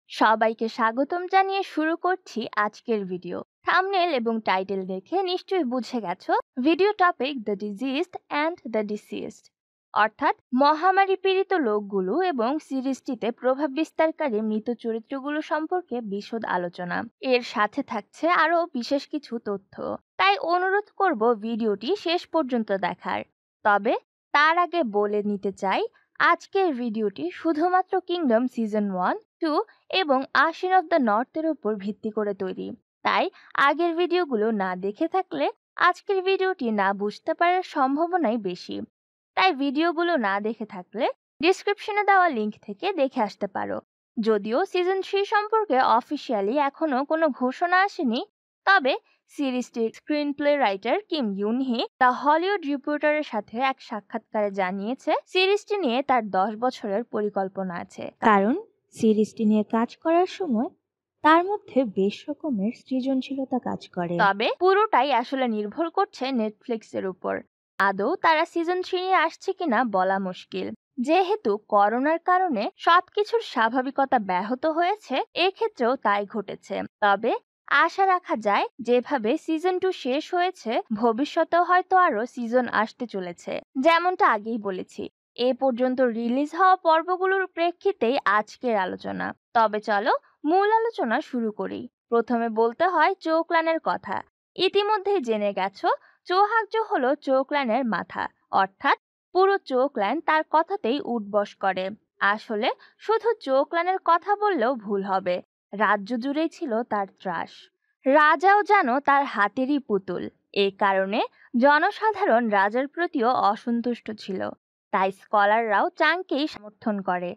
সবাইকে স্বাগতম জানিয়ে শুরু করছি আজকের ভিডিও। থাম্বনেল এবং টাইটেল দেখে নিশ্চয়ই বুঝে গেছো video topic the diseased and the deceased, অর্থাৎ মহামারী পীড়িত লোকগুলো এবং সিরিজটিতে প্রভাব বিস্তারকারী মৃত চরিত্রগুলো সম্পর্কে বিশদ আলোচনা। এর সাথে থাকছে আরো বিশেষ কিছু তথ্য, তাই অনুরোধ করব ভিডিওটি শেষ পর্যন্ত দেখার। তবে তার আগে বলে নিতে চাই, আজকের ভিডিওটি শুধুমাত্র কিংডম সিজন 1, 2 এবং আশিন অফ দ্য নর্থের উপর ভিত্তি করে তৈরি। তাই আগের ভিডিওগুলো না দেখে থাকলে আজকের ভিডিওটি না বুঝতে পারার সম্ভাবনাই বেশি। তাই ভিডিওগুলো না দেখে থাকলে ডিসক্রিপশনে দেওয়া লিংক থেকে দেখে আসতে পারো। যদিও সিজন 3 সম্পর্কে অফিসিয়ালি এখনো কোনো ঘোষণা আসেনি, তবে সিরিজটির screenplay writer Kim Eun Hee the Hollywood রিপোর্টারের সাথে এক সাক্ষাৎকারে জানিয়েছে সিরিজটি নিয়ে তার 10 বছরের পরিকল্পনা আছে। কারণ সিরিজটি নিয়ে কাজ করার সময় তার মধ্যে বেশ রকমের সৃজনশীলতা কাজ করে। তবে পুরোটাই আসলে নির্ভর করছে নেটফ্লিক্সের উপর। আদৌ তারা সিজন 3 নিয়ে আসছে কিনা বলা মুশকিল। যেহেতু করোনার কারণে সবকিছুর স্বাভাবিকতা ব্যাহত হয়েছে, এক্ষেত্রেও তাই ঘটেছে। তবে আশা রাখা যায় যেভাবে সিজন 2 শেষ হয়েছে, ভবিষ্যতেও হয়তো আরো সিজন আসতে চলেছে। যেমনটা আগেই বলেছি, এ পর্যন্ত রিলিজ হওয়া পর্বগুলোর প্রেক্ষিতেই আজকের আলোচনা। তবে চলো মূল আলোচনা শুরু করি। প্রথমে বলতে হয় চো ক্ল্যানের কথা। ইতিমধ্যেই জেনে গেছো চো হাকজো হলো চো ক্ল্যানের মাথা, অর্থাৎ পুরো চো ক্ল্যান তার কথাতেই উঠবস করে। আসলে শুধু চো ক্ল্যানের কথা বললেও ভুল হবে, রাজ্য জুড়েই ছিল তার ত্রাস। রাজাও যেন তার হাতেরই পুতুল। এই কারণে জনসাধারণ রাজার প্রতিও অসন্তুষ্ট ছিল। তাই স্কলাররাও চাংকেই সমর্থন করে।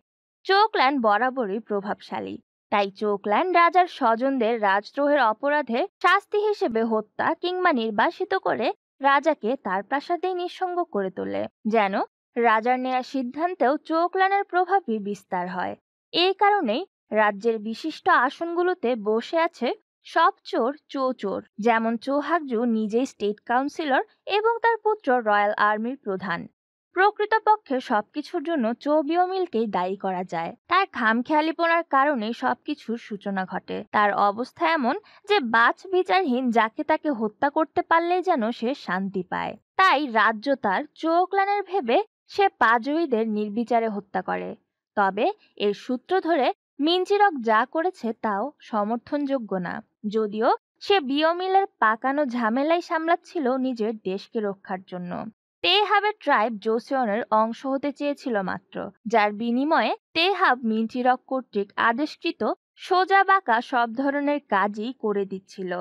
চো ক্ল্যান বরাবরই প্রভাবশালী, তাই চো ক্ল্যান রাজার স্বজনদের রাজদ্রোহের অপরাধে শাস্তি হিসেবে হত্যা কিংবা নির্বাসিত করে রাজাকে তার প্রাসাদেই নিঃসঙ্গ করে তোলে, যেন রাজার নেয়া সিদ্ধান্তেও চো ক্ল্যানের প্রভাবই বিস্তার হয়। এই কারণেই রাজ্যের বিশিষ্ট আসনগুলোতে বসে আছে সব চোর, যেমন চো হাকজু নিজেই স্টেট কাউন্সিলর এবং তার পুত্র রয়্যাল আর্মির প্রধান। প্রকৃতপক্ষে সবকিছুর জন্য চো বিওমিলকেই দায়ী করা যায়। তার খামখেয়ালিপনার কারণে সবকিছুর সূচনা ঘটে। তার অবস্থা এমন যে বাছ বিচারহীন যাকে তাকে হত্যা করতে পারলেই যেন সে শান্তি পায়। তাই রাজ্য তার চো ক্ল্যানের ভেবে সে পাজুইদের নির্বিচারে হত্যা করে। তবে এর সূত্র ধরে মিনচিরক যা করেছে তাও সমর্থনযোগ্য না, যদিও সে বিওমিলের পাকানো ঝামেলাই সামলাচ্ছিল নিজের দেশকে রক্ষার জন্য। তেহাবের ট্রাইব জোসিয়নের অংশ হতে চেয়েছিল মাত্র, যার বিনিময়ে তেহাব মিনচিরক কর্তৃক আদেশকৃত সোজা বাঁকা সব ধরনের কাজই করে দিচ্ছিল।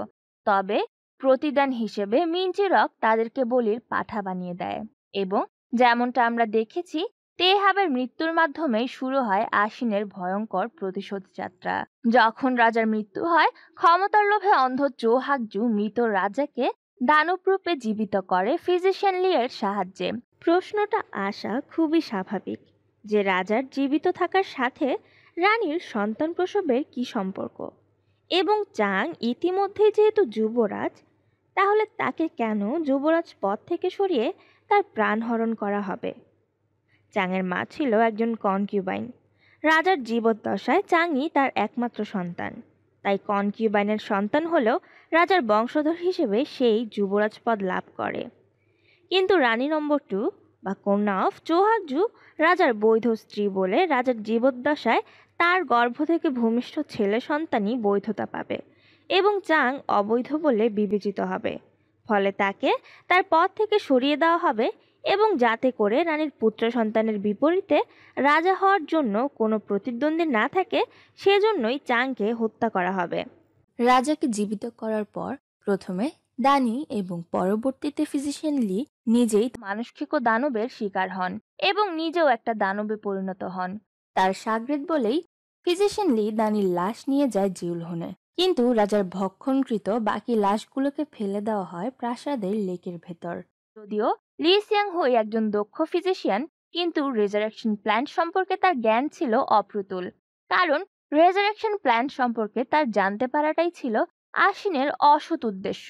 তবে প্রতিদান হিসেবে মিনচিরক তাদেরকে বলির পাঠা বানিয়ে দেয়, এবং যেমনটা আমরা দেখেছি তেহাবের মৃত্যুর মাধ্যমেই শুরু হয় আশিনের ভয়ঙ্কর প্রতিশোধ যাত্রা। যখন রাজার মৃত্যু হয়, ক্ষমতার লোভে অন্ধ চো হাকজু মৃত রাজাকে দানব রূপে জীবিত করে ফিজিশিয়ান লি এর সাহায্যে। প্রশ্নটা আসা খুবই স্বাভাবিক যে রাজার জীবিত থাকার সাথে রানীর সন্তান প্রসবের কি সম্পর্ক, এবং চাং ইতিমধ্যেই যেহেতু যুবরাজ, তাহলে তাকে কেন যুবরাজ পদ থেকে সরিয়ে তার প্রাণহরণ করা হবে? চাংয়ের মা ছিল একজন কনকিউবাইন। রাজার জীবদ্দশায় চাংই তার একমাত্র সন্তান, তাই কনকিউবাইনের সন্তান হলেও রাজার বংশধর হিসেবে সেই যুবরাজ পদ লাভ করে। কিন্তু রানী নম্বর 2 বা কন্যা অফ চো হাকজু রাজার বৈধ স্ত্রী বলে রাজার জীবদ্দশায় তার গর্ভ থেকে ভূমিষ্ঠ ছেলে সন্তানই বৈধতা পাবে এবং চাং অবৈধ বলে বিবেচিত হবে। ফলে তাকে তার পদ থেকে সরিয়ে দেওয়া হবে, এবং যাতে করে রানীর পুত্র সন্তানের বিপরীতে রাজা হওয়ার জন্য কোনো প্রতিদ্বন্দ্বী না থাকে, সেজন্যই চাংকে হত্যা করা হবে। রাজাকে জীবিত করার পর প্রথমে দানি এবং পরবর্তীতে ফিজিশিয়ান লি নিজেই মানসিক দানবের শিকার হন এবং নিজেও একটা দানবে পরিণত হন। তার সাগরেদ বলেই ফিজিশিয়ান লি দানির লাশ নিয়ে যায় জিউলহনে, কিন্তু রাজার ভক্ষণকৃত বাকি লাশগুলোকে ফেলে দেওয়া হয় প্রাসাদের লেকের ভেতর। যদিও লি সিয়াং হুই একজন দক্ষ ফিজিশিয়ান, কিন্তু রেজারেকশন প্ল্যান সম্পর্কে তার জ্ঞান ছিল অপ্রতুল। কারণ রেজারেকশন প্ল্যান সম্পর্কে তার জানতে পারাটাই ছিল আশিনের অসৎ উদ্দেশ্য।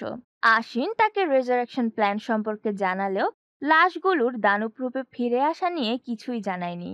আশিন তাকে রেজারেকশন প্ল্যান সম্পর্কে জানালেও লাশগুলোর দানব রূপে ফিরে আসা নিয়ে কিছুই জানায়নি।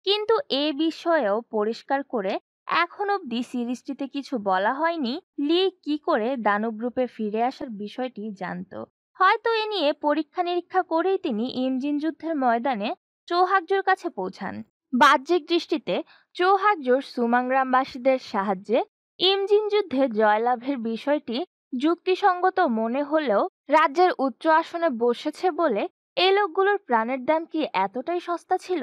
কিন্তু এ বিষয়েও পরিষ্কার করে এখন অবধি সিরিজটিতে কিছু বলা হয়নি লি কি করে দানব রূপে ফিরে আসার বিষয়টি জানতো। হয়তো এ নিয়ে পরীক্ষা নিরীক্ষা করেই তিনি ইমজিন যুদ্ধের ময়দানে চৌহাগজোর কাছে পৌঁছান। বাহ্যিক দৃষ্টিতে চৌহাগজোর সুমাংগ্রামবাসীদের সাহায্যে ইমজিন যুদ্ধে জয়লাভের বিষয়টি যুক্তিসঙ্গত মনে হলেও রাজ্যের উচ্চ আসনে বসেছে বলে এই লোকগুলোর প্রাণের দাম কি এতটাই সস্তা ছিল?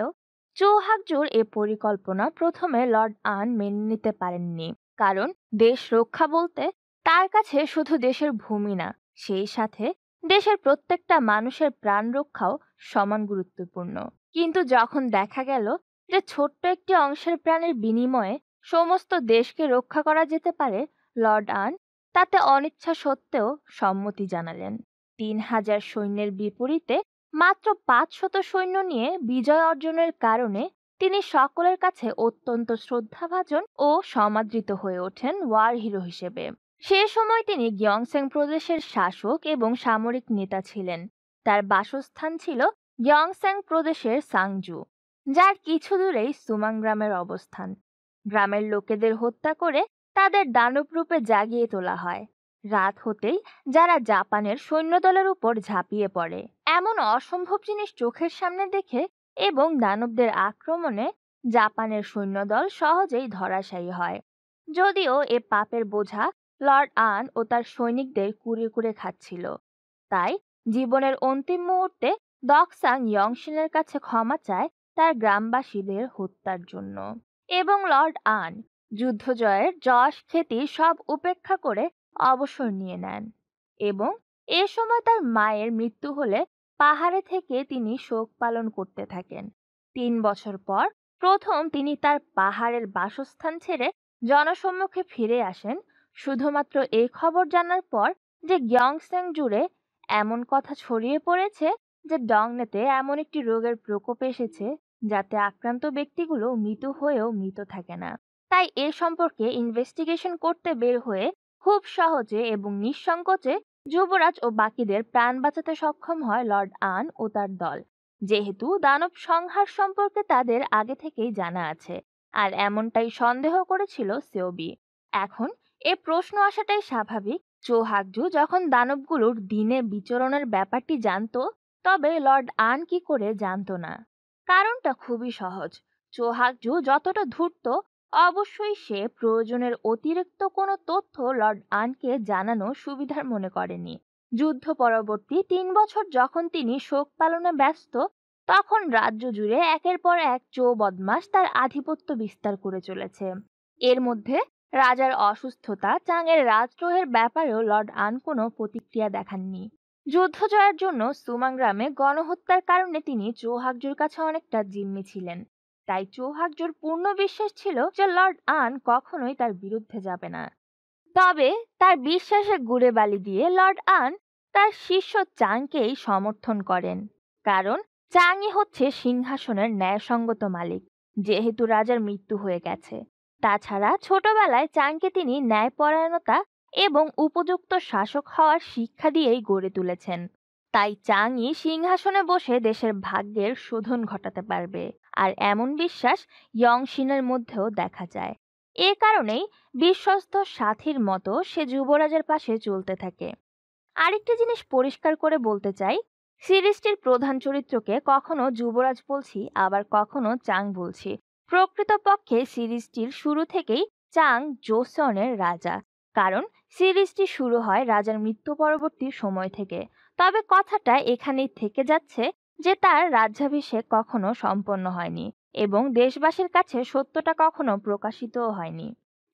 চৌহাগজোর এ পরিকল্পনা প্রথমে লর্ড আন মেনে নিতে পারেননি, কারণ দেশ রক্ষা বলতে তার কাছে শুধু দেশের ভূমি না, সেই সাথে দেশের প্রত্যেকটা মানুষের প্রাণ রক্ষাও সমান গুরুত্বপূর্ণ। কিন্তু যখন দেখা গেল যে ছোট্ট একটি অংশের প্রাণের বিনিময়ে সমস্ত দেশকে রক্ষা করা যেতে পারে, লর্ড আন তাতে অনিচ্ছা সত্ত্বেও সম্মতি জানালেন। ৩,০০০ সৈন্যের বিপরীতে মাত্র ৫০০ সৈন্য নিয়ে বিজয় অর্জনের কারণে তিনি সকলের কাছে অত্যন্ত শ্রদ্ধাভাজন ও সমাদৃত হয়ে ওঠেন ওয়ার হিরো হিসেবে। সে সময় তিনি গিয়ংসেং প্রদেশের শাসক এবং সামরিক নেতা ছিলেন। তার বাসস্থান ছিল গিয়ংসেং প্রদেশের সাংজু, যার কিছু দূরেই সুমাং গ্রামের অবস্থান। গ্রামের লোকেদের হত্যা করে তাদের দানব রূপে জাগিয়ে তোলা হয়। রাত হতেই যারা জাপানের সৈন্যদলের উপর ঝাঁপিয়ে পড়ে। এমন অসম্ভব জিনিস চোখের সামনে দেখে এবং দানবদের আক্রমণে জাপানের সৈন্যদল সহজেই ধরাশায়ী হয়। যদিও এ পাপের বোঝা লর্ড আন ও তার সৈনিকদের কুরে কুরে খাচ্ছিল, তাই জীবনের অন্তিম মুহূর্তে দকসাং ইয়ংশিনের কাছে ক্ষমা চায় তার গ্রামবাসীদের হত্যার জন্য। এবং লর্ড আন যুদ্ধ জয়ের যশ খ্যাতি সব উপেক্ষা করে অবসর নিয়ে নেন। এবং এ সময় তার মায়ের মৃত্যু হলে পাহাড়ে থেকে তিনি শোক পালন করতে থাকেন। ৩ বছর পর প্রথম তিনি তার পাহাড়ের বাসস্থান ছেড়ে জনসম্মুখে ফিরে আসেন, শুধুমাত্র এই খবর জানার পর যে গিয়ংসেং জুড়ে এমন কথা ছড়িয়ে পড়েছে যে ডংনেতে এমন একটি রোগের প্রকোপ এসেছে যাতে আক্রান্ত ব্যক্তিগুলো মৃত হয়েও মৃত থাকে না। তাই এ সম্পর্কে ইনভেস্টিগেশন করতে বের হয়ে খুব সহজে এবং নিঃসংকোচে যুবরাজ ও বাকিদের প্রাণ বাঁচাতে সক্ষম হয় লর্ড আন ও তার দল, যেহেতু দানব সংহার সম্পর্কে তাদের আগে থেকেই জানা আছে, আর এমনটাই সন্দেহ করেছিল সেওবি। এখন এ প্রশ্ন আসাটাই স্বাভাবিক, চৌহাগজু যখন দানবগুলোর দিনে বিচরণের ব্যাপারটি জানতো, তবে লর্ড আন কি করে জানতো না? কারণটা খুবই সহজ। চৌহাগজু যতটা ধূর্ত, অবশ্যই সে প্রয়োজনের অতিরিক্ত কোনো তথ্য লর্ড আনকে জানানো সুবিধার মনে করেনি। যুদ্ধ পরবর্তী ৩ বছর যখন তিনি শোক পালনে ব্যস্ত, তখন রাজ্য জুড়ে একের পর এক চৌ বদমাস তার আধিপত্য বিস্তার করে চলেছে। এর মধ্যে রাজার অসুস্থতা, চাঙের রাজদ্রোহের ব্যাপারেও লর্ড আন কোনো প্রতিক্রিয়া দেখাননি। যুদ্ধ জয়ের জন্য সুমাংগ্রামে গণহত্যার কারণে তিনি চৌহাগজুর কাছে অনেকটা জিম্মি ছিলেন। তাই চৌহাগজুর পূর্ণ বিশ্বাস ছিল যে লর্ড আন কখনোই তার বিরুদ্ধে যাবে না। তবে তার বিশ্বাসে গুড়ে বালি দিয়ে লর্ড আন তার শিষ্য চাংকেই সমর্থন করেন, কারণ চাংই হচ্ছে সিংহাসনের ন্যায়সঙ্গত মালিক, যেহেতু রাজার মৃত্যু হয়ে গেছে। তাছাড়া ছোটবেলায় চাংকে তিনি ন্যায়পরায়ণতা এবং উপযুক্ত শাসক হওয়ার শিক্ষা দিয়েই গড়ে তুলেছেন। তাই চাংই সিংহাসনে বসে দেশের ভাগ্যের শোধন ঘটাতে পারবে, আর এমন বিশ্বাস ইয়ংশিনের মধ্যেও দেখা যায়। এ কারণেই বিশ্বস্ত সাথীর মতো সে যুবরাজের পাশে চলতে থাকে। আরেকটি জিনিস পরিষ্কার করে বলতে চাই, সিরিজটির প্রধান চরিত্রকে কখনো যুবরাজ বলছি, আবার কখনো চাং বলছি। প্রকৃতপক্ষে সিরিজটির শুরু থেকেই চাং জোসনের রাজা, কারণ সিরিজটি শুরু হয় রাজার মৃত্যু পরবর্তী সময় থেকে। তবে কথাটা এখানেই থেকে যাচ্ছে যে তার রাজ্যাভিষেক কখনো সম্পন্ন হয়নি এবং দেশবাসীর কাছে সত্যটা কখনো প্রকাশিতও হয়নি।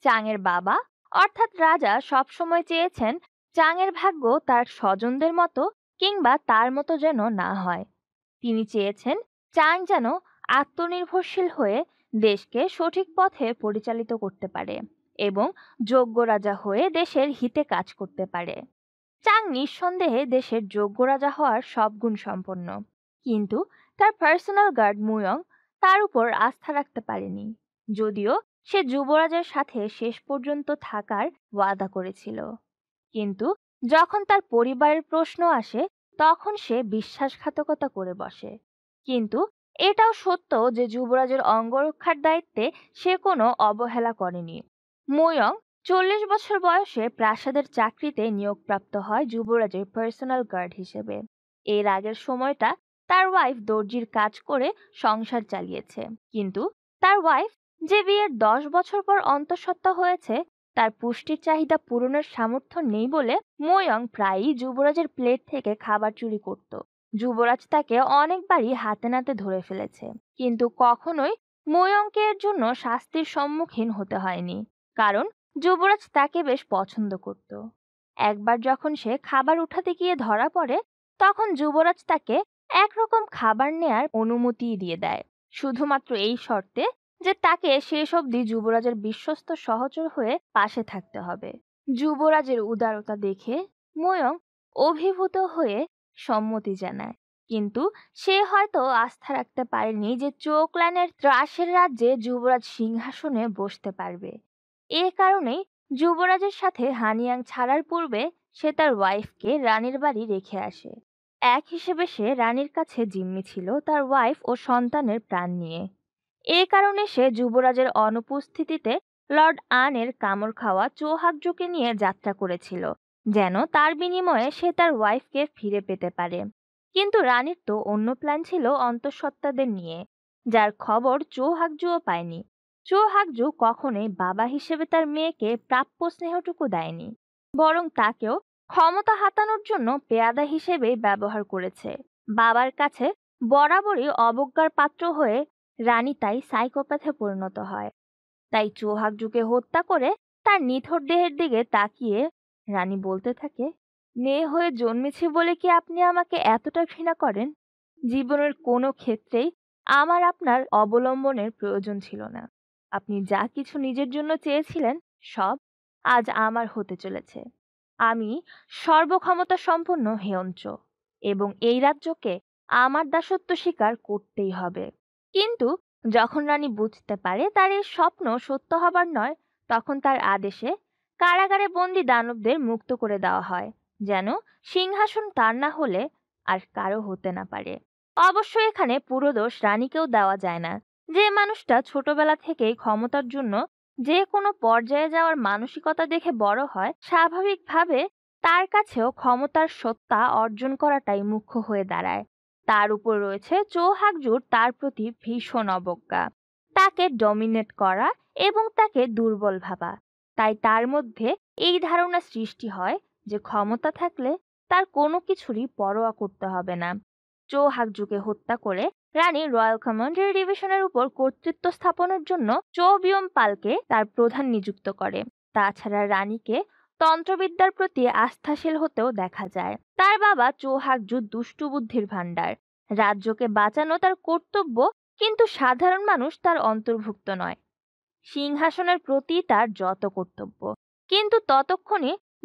চাংয়ের বাবা অর্থাৎ রাজা সবসময় চেয়েছেন চাংয়ের ভাগ্য তার স্বজনদের মতো কিংবা তার মতো যেন না হয়। তিনি চেয়েছেন চাং যেন আত্মনির্ভরশীল হয়ে দেশকে সঠিক পথে পরিচালিত করতে পারে এবং যোগ্য রাজা হয়ে দেশের হিতে কাজ করতে পারে। চাং নিঃসন্দেহে দেশের যোগ্য রাজা হওয়ার সব গুণ সম্পন্ন, কিন্তু তার পার্সোনাল গার্ড মুয়ং তার উপর আস্থা রাখতে পারেনি, যদিও সে যুবরাজের সাথে শেষ পর্যন্ত থাকার ওয়াদা করেছিল। কিন্তু যখন তার পরিবারের প্রশ্ন আসে, তখন সে বিশ্বাসঘাতকতা করে বসে। কিন্তু এটাও সত্য যে যুবরাজের অঙ্গরক্ষার দায়িত্বে সে কোনো অবহেলা করেনি। ময়ং 40 বছর বয়সে প্রাসাদের চাকরিতে নিয়োগপ্রাপ্ত হয় যুবরাজের পার্সোনাল গার্ড হিসেবে। এর আগের সময়টা তার ওয়াইফ দর্জির কাজ করে সংসার চালিয়েছে, কিন্তু তার ওয়াইফ, যে বিয়ের 10 বছর পর অন্তঃসত্ত্বা হয়েছে, তার পুষ্টির চাহিদা পূরণের সামর্থ্য নেই বলে ময়ং প্রায়ই যুবরাজের প্লেট থেকে খাবার চুরি করত। যুবরাজ তাকে অনেকবারই হাতে নাতে ধরে ফেলেছে, কিন্তু কখনোই ময়ংকে এর জন্য শাস্তির সম্মুখীন হতে হয়নি, কারণ যুবরাজ তাকে বেশ পছন্দ করত। একবার যখন সে খাবার উঠাতে গিয়ে ধরা পড়ে, তখন যুবরাজ তাকে একরকম খাবার নেয়ার অনুমতি দিয়ে দেয়, শুধুমাত্র এই শর্তে যে তাকে শেষ অবধি যুবরাজের বিশ্বস্ত সহচর হয়ে পাশে থাকতে হবে। যুবরাজের উদারতা দেখে ময়ং অভিভূত হয়ে সম্মতি জানায়, কিন্তু সে হয়তো আস্থা রাখতে পারেনি যে চোক্লানের ত্রাসের রাজ্যে যুবরাজ সিংহাসনে বসতে পারবে। এ কারণেই যুবরাজের সাথে হানিয়াং ছাড়ার পূর্বে সে তার ওয়াইফকে রানীর বাড়ি রেখে আসে। এক হিসেবে সে রানীর কাছে জিম্মি ছিল তার ওয়াইফ ও সন্তানের প্রাণ নিয়ে। এ কারণে সে যুবরাজের অনুপস্থিতিতে লর্ড আনের কামড় খাওয়া চৌহাগজুকে নিয়ে যাত্রা করেছিল, যেন তার বিনিময়ে সে তার ওয়াইফকে ফিরে পেতে পারে। কিন্তু রানীর তো অন্য প্ল্যান ছিল অন্তঃসত্ত্বাদের নিয়ে, যার খবর চৌহাগজুও পায়নি। চৌহাগজু কখনোই বাবা হিসেবে তার মেয়েকে প্রাপ্য স্নেহটুকু দেয়নি, বরং তাকেও ক্ষমতা হাতানোর জন্য পেয়াদা হিসেবে ব্যবহার করেছে। বাবার কাছে বরাবরই অবজ্ঞার পাত্র হয়ে রানী তাই সাইকোপ্যাথে পরিণত হয়। তাই চৌহাগজুকে হত্যা করে তার নিথর দেহের দিকে তাকিয়ে রানী বলতে থাকে, মেয়ে হয়ে জন্মেছি বলে কি আপনি আমাকে এতটা ঘৃণা করেন? জীবনের কোনো ক্ষেত্রেই আমার আপনার অবলম্বনের প্রয়োজন ছিল না। আপনি যা কিছু নিজের জন্য চেয়েছিলেন সব আজ আমার হতে চলেছে। আমি সর্বক্ষমতা সম্পন্ন হেয়ঞ্চ, এবং এই রাজ্যকে আমার দাসত্ব স্বীকার করতেই হবে। কিন্তু যখন রানী বুঝতে পারে তার এই স্বপ্ন সত্য হবার নয়, তখন তার আদেশে কারাগারে বন্দি দানবদের মুক্ত করে দেওয়া হয়, যেন সিংহাসন তার না হলে আর কারো হতে না পারে। অবশ্য এখানে পুরো দোষ রানীকেও দেওয়া যায় না। যে মানুষটা ছোটবেলা থেকেই ক্ষমতার জন্য যে কোনো পর্যায়ে যাওয়ার মানসিকতা দেখে বড় হয়, স্বাভাবিকভাবে তার কাছেও ক্ষমতার সত্তা অর্জন করাটাই মুখ্য হয়ে দাঁড়ায়। তার উপর রয়েছে চৌহাগজুর তার প্রতি ভীষণ অবজ্ঞা, তাকে ডমিনেট করা এবং তাকে দুর্বল ভাবা। তাই তার মধ্যে এই ধারণা সৃষ্টি হয় যে ক্ষমতা থাকলে তার কোনো কিছুরই পরোয়া করতে হবে না। চৌহাগজুকে হত্যা করে রানী রয়্যাল কমান্ডারি ডিভিশনের উপর কর্তৃত্ব স্থাপনের জন্য চৌ বিয়ম পালকে তার প্রধান নিযুক্ত করে। তাছাড়া রানীকে তন্ত্রবিদ্যার প্রতি আস্থাশীল হতেও দেখা যায়। তার বাবা চৌহাগজু দুষ্টু বুদ্ধির ভাণ্ডার। রাজ্যকে বাঁচানো তার কর্তব্য, কিন্তু সাধারণ মানুষ তার অন্তর্ভুক্ত নয়। সিংহাসনের প্রতি তার যত কর্তব্য, কিন্তু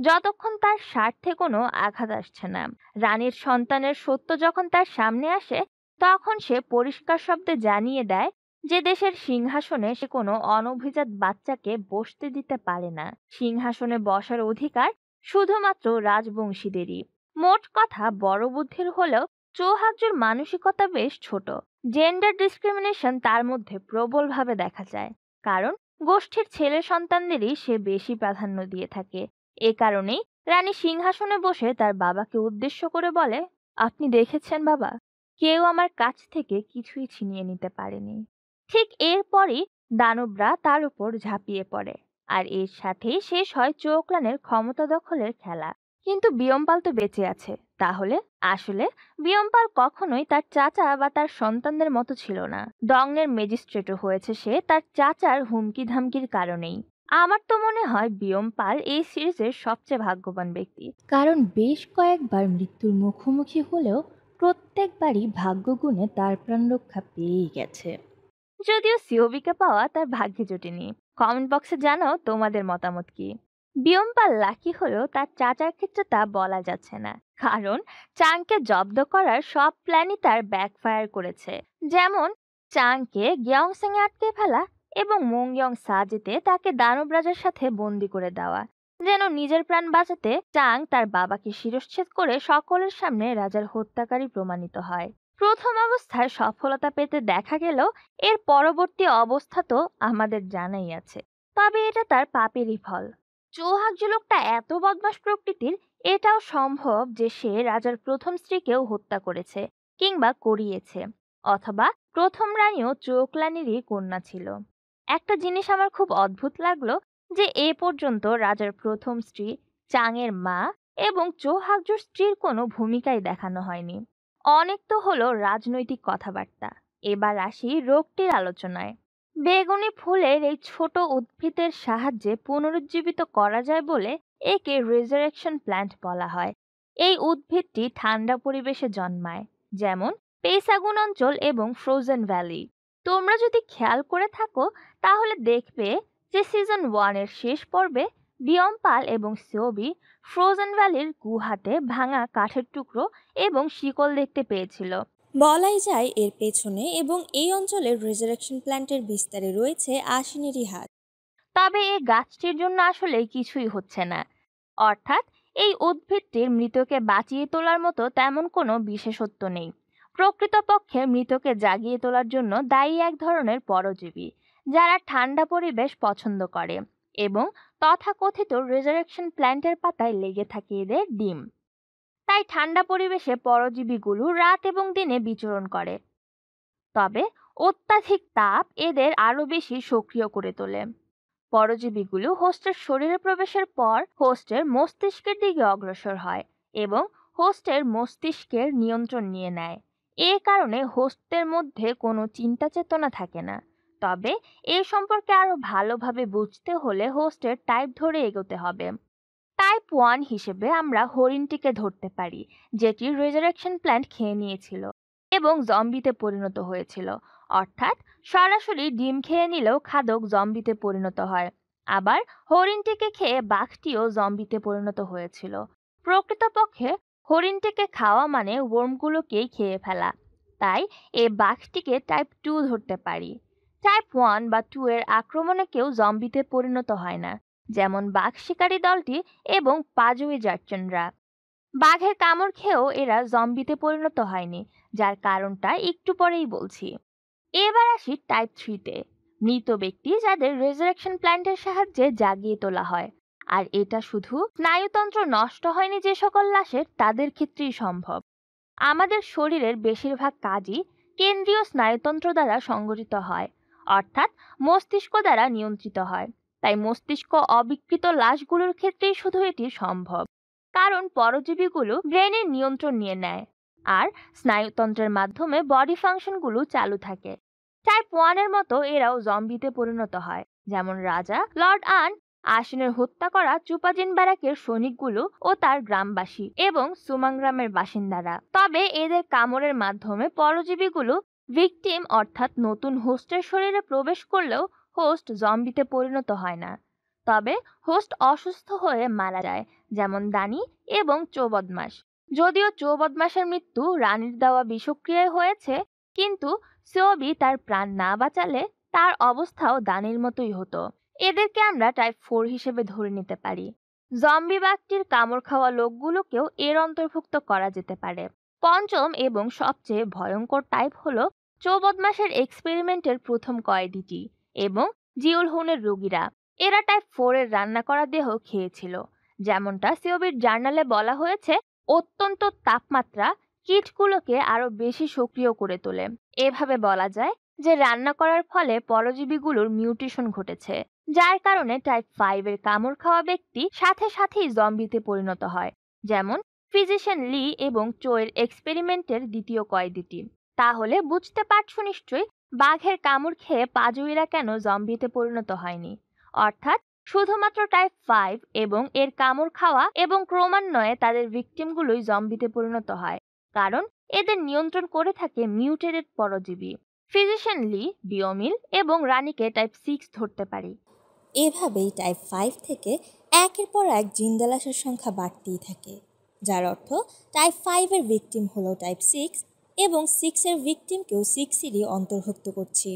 যতক্ষণ তার স্বার্থে কোনো আঘাত আসছে না। রানীর সন্তানের সত্য যখন তার সামনে আসে, তখন সে পরিষ্কার শব্দে জানিয়ে দেয় যে দেশের সিংহাসনে সে কোনো অনভিজাত বাচ্চাকে বসতে দিতে পারে না। সিংহাসনে বসার অধিকার শুধুমাত্র রাজবংশীদেরই। মোট কথা বড় বুদ্ধির হলেও চৌহাগজুর মানসিকতা বেশ ছোট। জেন্ডার ডিসক্রিমিনেশন তার মধ্যে প্রবলভাবে দেখা যায়, কারণ গোষ্ঠীর ছেলে সন্তানদেরই সে বেশি প্রাধান্য দিয়ে থাকে। এ কারণেই রানী সিংহাসনে বসে তার বাবাকে উদ্দেশ্য করে বলে, আপনি দেখেছেন বাবা, কেউ আমার কাছ থেকে কিছুই ছিনিয়ে নিতে পারেনি। ঠিক এরপরই দানবরা তার উপর ঝাঁপিয়ে পড়ে, আর এর সাথেই শেষ হয় চৌক্লানের ক্ষমতা দখলের খেলা। কিন্তু বিয়মপাল তো বেঁচে আছে। তাহলে আসলে বিয়মপাল কখনোই তার চাচা বা তার সন্তানদের মতো ছিল না। দংনের ম্যাজিস্ট্রেটও হয়েছে সে তার চাচার হুমকি ধামকির কারণেই। আমার তো মনে হয় বিয়মপাল এই সিরিজের সবচেয়ে ভাগ্যবান ব্যক্তি, কারণ বেশ কয়েকবার মৃত্যুর মুখোমুখি হলেও প্রত্যেকবারই ভাগ্যগুণে তার প্রাণ রক্ষা পেয়েই গেছে। যদিও সিওবিকে পাওয়া তার ভাগ্যে জোটেনি। কমেন্ট বক্সে জানাও তোমাদের মতামত কি। বিয়মপাল লাকি হলেও তার চাচার ক্ষেত্রে তা বলা যাচ্ছে না, কারণ চাংকে জব্দ করার সব প্ল্যানই তার ব্যাকফায়ার করেছে। যেমন চাংকে গিয়ংসেং এ আটকে ফেলা এবং মোংয়ং সাজেতে তাকে দানব রাজার সাথে বন্দি করে দেওয়া, যেন নিজের প্রাণ বাঁচাতে চাং তার বাবাকে শিরশ্ছেদ করে সকলের সামনে রাজার হত্যাকারী প্রমাণিত হয়। প্রথম অবস্থায় সফলতা পেতে দেখা গেলেও এর পরবর্তী অবস্থা তো আমাদের জানাই আছে। তবে এটা তার পাপেরই ফল। চৌহাগ্য লোকটা এত বদমাশ প্রকৃতির, এটাও সম্ভব যে সে রাজার প্রথম স্ত্রীকেও হত্যা করেছে কিংবা করিয়েছে, অথবা প্রথম রানীও চৌকলানিরই কন্যা ছিল। একটা জিনিস আমার খুব অদ্ভুত লাগলো, যে এ পর্যন্ত রাজার প্রথম স্ত্রী, চাংয়ের মা এবং চৌহাগ্যর স্ত্রীর কোনো ভূমিকাই দেখানো হয়নি। অনেক তো হলো রাজনৈতিক কথাবার্তা, এবার আসি রোগটির আলোচনায়। বেগুনি ফুলের এই ছোট উদ্ভিদের সাহায্যে পুনরুজ্জীবিত করা যায় বলে একে রিজারেকশন প্ল্যান্ট বলা হয়। এই উদ্ভিদটি ঠান্ডা পরিবেশে জন্মায়, যেমন পেসাগুন অঞ্চল এবং ফ্রোজেন ভ্যালি। তোমরা যদি খেয়াল করে থাকো তাহলে দেখবে যে সিজন 1 এর শেষ পর্বে বিয়ম পাল এবং সিওবি ফ্রোজেন ভ্যালির গুহাতে ভাঙা কাঠের টুকরো এবং শিকল দেখতে পেয়েছিল। বলাই যায় এর পেছনে এবং এই অঞ্চলের রিজারেকশন প্ল্যান্টের বিস্তারে রয়েছে আশিনেরই হাত। তবে এই গাছটির জন্য আসলে কিছুই হচ্ছে না, অর্থাৎ এই উদ্ভিদটির মৃতকে বাঁচিয়ে তোলার মতো তেমন কোনো বিশেষত্ব নেই। প্রকৃতপক্ষে মৃতকে জাগিয়ে তোলার জন্য দায়ী এক ধরনের পরজীবী, যারা ঠান্ডা পরিবেশ পছন্দ করে এবং তথাকথিত রিজারেকশন প্ল্যান্টের পাতায় লেগে থাকে এদের ডিম। তাই ঠান্ডা পরিবেশে পরজীবীগুলো রাত এবং দিনে বিচরণ করে, তবে অত্যাধিক তাপ এদের আরো বেশি সক্রিয় করে তোলে। পরজীবীগুলো হোস্টের শরীরে প্রবেশের পর হোস্টের মস্তিষ্কের দিকে অগ্রসর হয় এবং হোস্টের মস্তিষ্কের নিয়ন্ত্রণ নিয়ে নেয়। এ কারণে হোস্টের মধ্যে কোনো চিন্তা চেতনা থাকে না। তবে এ সম্পর্কে আরো ভালোভাবে বুঝতে হলে হোস্টের টাইপ ধরে এগোতে হবে। টাইপ 1 হিসেবে আমরা হরিণটিকে ধরতে পারি, যেটি রিজারেকশন প্ল্যান্ট খেয়ে নিয়েছিল এবং জম্বিতে পরিণত হয়েছিল, অর্থাৎ সরাসরি ডিম খেয়ে নিলেও খাদক জম্বিতে পরিণত হয়। আবার হরিণটিকে খেয়ে বাঘটিও জম্বিতে পরিণত হয়েছিল। প্রকৃতপক্ষে হরিণটিকে খাওয়া মানে ওয়ার্মগুলোকেই খেয়ে ফেলা, তাই এই বাঘটিকে টাইপ 2 ধরতে পারি। টাইপ 1 বা 2 এর আক্রমণে কেউ জম্বিতে পরিণত হয় না, যেমন বাঘ শিকারী দলটি এবং পাজুই জার্চনরা। বাঘের কামড় খেয়েও এরা জম্বিতে পরিণত হয়নি, যার কারণটা একটু পরেই বলছি। এবার আসি টাইপ 3-তে, মৃত ব্যক্তি যাদের রিজারেকশন প্ল্যান্টের সাহায্যে জাগিয়ে তোলা হয়। আর এটা শুধু স্নায়ুতন্ত্র নষ্ট হয়নি যে সকল লাশের, তাদের ক্ষেত্রেই সম্ভব। আমাদের শরীরের বেশিরভাগ কাজই কেন্দ্রীয় স্নায়ুতন্ত্র দ্বারা সংগঠিত হয়, অর্থাৎ মস্তিষ্ক দ্বারা নিয়ন্ত্রিত হয়। তাই মস্তিষ্ক অবিকৃত লাশগুলোর ক্ষেত্রেই শুধু এটি সম্ভব, কারণ পরজীবীগুলো ব্রেনের নিয়ন্ত্রণ নিয়ে নেয় আর স্নায়ুতন্ত্রের মাধ্যমে বডি ফাংশনগুলো চালু থাকে। টাইপ 1 এর মতো এরাও জম্বিতে পরিণত হয়, যেমন রাজা লর্ড আশিনের হত্যা করা চুপাজিন ব্যারাকের সৈনিকগুলো ও তার গ্রামবাসী এবং সুমাংগ্রামের বাসিন্দারা। তবে এদের কামড়ের মাধ্যমে পরজীবীগুলো ভিকটিম অর্থাৎ নতুন হোস্টের শরীরে প্রবেশ করলেও হোস্ট জম্বিতে পরিণত হয় না। তবে হোস্ট অসুস্থ হয়ে মারা যায়, যেমন দানি এবং চৌবদমাস। যদিও চৌবদমাসের মৃত্যু রানীর দেওয়া বিষক্রিয়ায় হয়েছে, কিন্তু সিওবি তার প্রাণ না বাঁচালে তার অবস্থাও দানির মতোই হতো। এদেরকে আমরা টাইপ 4 হিসেবে ধরে নিতে পারি। জম্বি বাঘটির কামড় খাওয়া লোকগুলোকেও এর অন্তর্ভুক্ত করা যেতে পারে। পঞ্চম এবং সবচেয়ে ভয়ঙ্কর টাইপ হলো চৌবদমাসের এক্সপেরিমেন্টের প্রথম কয়েদিটি এবং জিউলহুনের রোগীরা। এরা টাইপ 4 এর রান্না করা দেহ খেয়েছিল। যেমনটা সিওবির জার্নালে বলা হয়েছে, অত্যন্ত তাপমাত্রা কীটগুলোকে আরো বেশি সক্রিয় করে তোলে। এভাবে বলা যায় যে রান্না করার ফলে পরজীবীগুলোর মিউটেশন ঘটেছে, যার কারণে টাইপ 5 এর কামড় খাওয়া ব্যক্তি সাথে সাথেই জম্বিতে পরিণত হয়, যেমন ফিজিশিয়ান লি এবং চোয়ের এক্সপেরিমেন্টের দ্বিতীয় কয়েদিটি। তাহলে বুঝতে পারছো নিশ্চয়ই বাঘের কামড় খেয়ে পাজুইরা কেন জম্বিতে পরিণত হয়নি। অর্থাৎ শুধুমাত্র টাইপ 5 এবং এর কামড় খাওয়া এবং ক্রমান্বয়ে তাদের ভিকটিমগুলোই জম্বিতে পরিণত হয়, কারণ এদের নিয়ন্ত্রণ করে থাকে মিউটেটেড পরজীবী। ফিজিশিয়ান লি, বিওমিল এবং রানীকে টাইপ 6 ধরতে পারি। এভাবেই টাইপ 5 থেকে একের পর এক জিন্দা লাশের সংখ্যা বাড়তেই থাকে, যার অর্থ টাইপ 5 এর ভিকটিম হলো টাইপ 6 এবং 6 এর ভিকটিমকেও 6-এরই অন্তর্ভুক্ত করছি।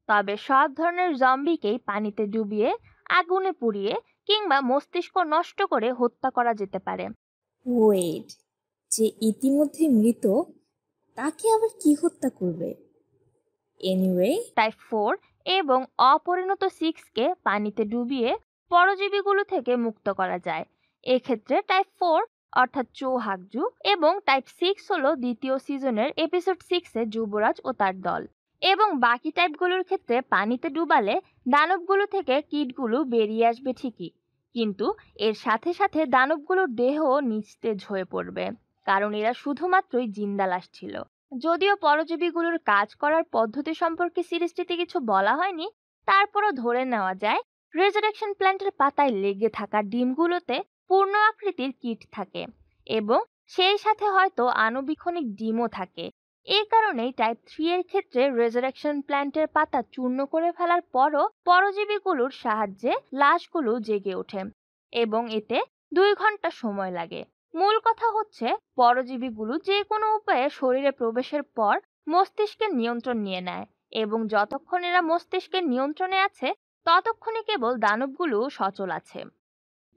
তবে সব ধরনের জম্বিকেই পানিতে ডুবিয়ে, আগুনে পুড়িয়ে কিংবা মস্তিষ্ক নষ্ট করে হত্যা করা যেতে পারে। ওয়েট, যে ইতিমধ্যে মৃত তাকে আবার কি হত্যা করবে? এনিওয়ে, টাইপ 4 এবং অপরিণত 6কে পানিতে ডুবিয়ে পরজীবীগুলো থেকে মুক্ত করা যায়। এক্ষেত্রে টাইপ 4 অর্থাৎ চো হাকজু এবং টাইপ 6 হলো দ্বিতীয় সিজনের এপিসোড 6 এ যুবরাজ ও তার দল। এবং বাকি টাইপগুলোর ক্ষেত্রে পানিতে ডুবালে দানবগুলো থেকে কীটগুলো বেরিয়ে আসবে ঠিকই, কিন্তু এর সাথে সাথে দানবগুলোর দেহ নিস্তেজ হয়ে পড়বে, কারণ এরা শুধুমাত্রই জিন্দা লাশ ছিল। যদিও পরজীবীগুলোর কাজ করার পদ্ধতি সম্পর্কে সিরিজটিতে কিছু বলা হয়নি, তারপরও ধরে নেওয়া যায় রেজারেকশন প্ল্যান্টের পাতায় লেগে থাকা ডিমগুলোতে পূর্ণ আকৃতির কীট থাকে এবং সেই সাথে হয়তো আণুবীক্ষণিক ডিমও থাকে। এই কারণেই টাইপ 3 এর ক্ষেত্রে রেজারেকশন প্ল্যান্টের পাতা চূর্ণ করে ফেলার পরও পরজীবীগুলোর সাহায্যে লাশগুলো জেগে ওঠে এবং এতে 2 ঘন্টা সময় লাগে। মূল কথা হচ্ছে পরজীবীগুলো যে কোনো উপায়ে শরীরে প্রবেশের পর মস্তিষ্কের নিয়ন্ত্রণ নিয়ে নেয় এবং যতক্ষণ এরা মস্তিষ্কের নিয়ন্ত্রণে আছে ততক্ষণই কেবল দানবগুলো সচল আছে।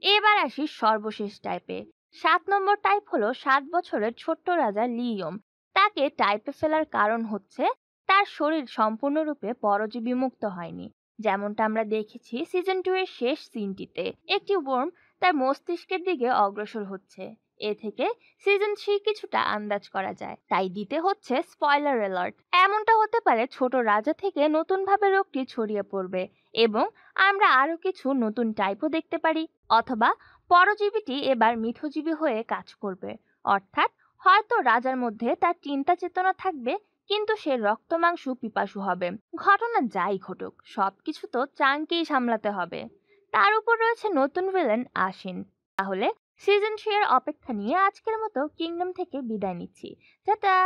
এবার আসি সর্বশেষ টাইপে। 7 নম্বর টাইপ হলো 7 বছরের ছোট্ট রাজা লিওম। তাকে টাইপে ফেলার কারণ হচ্ছে তার শরীর সম্পূর্ণরূপে পরজীবী মুক্ত হয়নি। যেমনটা আমরা দেখেছি সিজন 2 এর শেষ সিনটিতে একটি ওয়ার্ম তার মস্তিষ্কের দিকে অগ্রসর হচ্ছে। এ থেকে সিজন 3 কিছুটা আন্দাজ করা যায়, তাই দিতে হচ্ছে স্পয়লার অ্যালার্ট। এমনটা হতে পারে ছোট রাজা থেকে নতুনভাবে রোগটি ছড়িয়ে পড়বে এবং আমরা আরো কিছু নতুন টাইপও দেখতে পারি, অথবা পরজীবীটি এবার মিথজীবী হয়ে কাজ করবে, অর্থাৎ হয়তো রাজার মধ্যে তার চিন্তা চেতনা থাকবে কিন্তু সে রক্ত মাংস পিপাসু হবে। ঘটনা যাই ঘটুক সবকিছু তো চাংকেই সামলাতে হবে, তার উপর রয়েছে নতুন ভিলেন আশিন। তাহলে সিজন 3 এর অপেক্ষা নিয়ে আজকের মতো কিংডম থেকে বিদায় নিচ্ছি। টাটা।